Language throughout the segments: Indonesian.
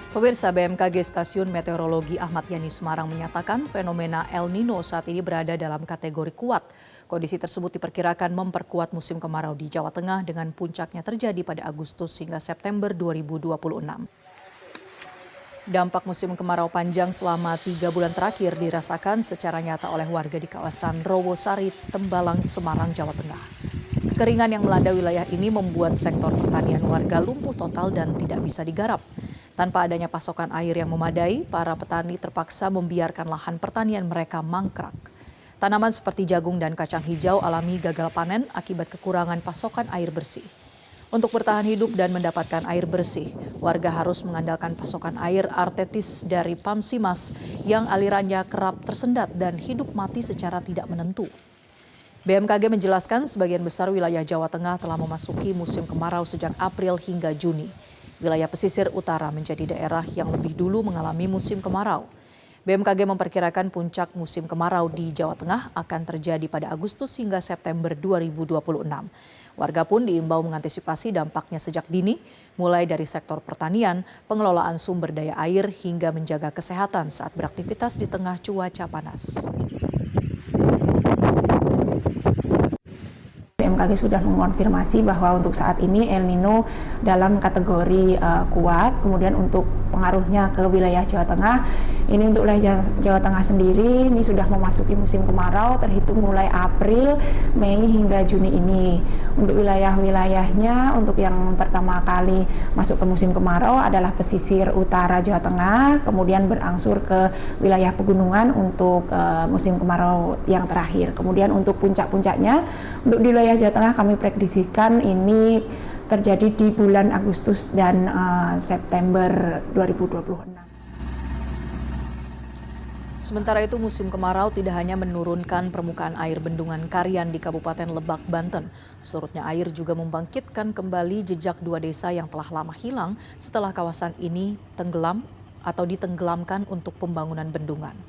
Pemirsa, BMKG Stasiun Meteorologi Ahmad Yani Semarang menyatakan fenomena El Nino saat ini berada dalam kategori kuat. Kondisi tersebut diperkirakan memperkuat musim kemarau di Jawa Tengah dengan puncaknya terjadi pada Agustus hingga September 2026. Dampak musim kemarau panjang selama 3 bulan terakhir dirasakan secara nyata oleh warga di kawasan Rowosari, Tembalang, Semarang, Jawa Tengah. Kekeringan yang melanda wilayah ini membuat sektor pertanian warga lumpuh total dan tidak bisa digarap. Tanpa adanya pasokan air yang memadai, para petani terpaksa membiarkan lahan pertanian mereka mangkrak. Tanaman seperti jagung dan kacang hijau alami gagal panen akibat kekurangan pasokan air bersih. Untuk bertahan hidup dan mendapatkan air bersih, warga harus mengandalkan pasokan air artetis dari Pamsimas yang alirannya kerap tersendat dan hidup mati secara tidak menentu. BMKG menjelaskan sebagian besar wilayah Jawa Tengah telah memasuki musim kemarau sejak April hingga Juni. Wilayah pesisir utara menjadi daerah yang lebih dulu mengalami musim kemarau. BMKG memperkirakan puncak musim kemarau di Jawa Tengah akan terjadi pada Agustus hingga September 2026. Warga pun diimbau mengantisipasi dampaknya sejak dini, mulai dari sektor pertanian, pengelolaan sumber daya air, hingga menjaga kesehatan saat beraktivitas di tengah cuaca panas. BMKG sudah mengonfirmasi bahwa untuk saat ini El Nino dalam kategori kuat. Kemudian untuk pengaruhnya ke wilayah Jawa Tengah, ini untuk wilayah Jawa Tengah sendiri ini sudah memasuki musim kemarau terhitung mulai April, Mei hingga Juni ini. Untuk wilayah-wilayahnya, untuk yang pertama kali masuk ke musim kemarau adalah pesisir utara Jawa Tengah, kemudian berangsur ke wilayah pegunungan untuk musim kemarau yang terakhir. Kemudian untuk puncak-puncaknya, untuk di wilayah Jawa Tengah kami prediksikan ini terjadi di bulan Agustus dan September 2026. Sementara itu musim kemarau tidak hanya menurunkan permukaan air bendungan Karian di Kabupaten Lebak, Banten. Surutnya air juga membangkitkan kembali jejak 2 desa yang telah lama hilang setelah kawasan ini tenggelam atau ditenggelamkan untuk pembangunan bendungan.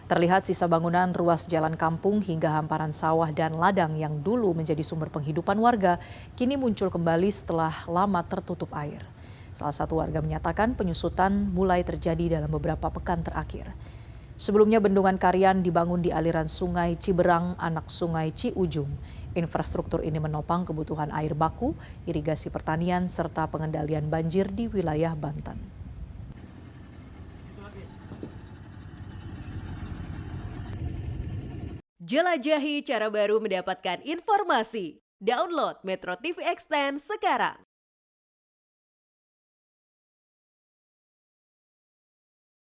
Terlihat sisa bangunan ruas jalan kampung hingga hamparan sawah dan ladang yang dulu menjadi sumber penghidupan warga, kini muncul kembali setelah lama tertutup air. Salah satu warga menyatakan penyusutan mulai terjadi dalam beberapa pekan terakhir. Sebelumnya bendungan Karian dibangun di aliran Sungai Ciberang, anak Sungai Ciujung. Infrastruktur ini menopang kebutuhan air baku, irigasi pertanian, serta pengendalian banjir di wilayah Banten. Jelajahi cara baru mendapatkan informasi. Download Metro TV Extend sekarang.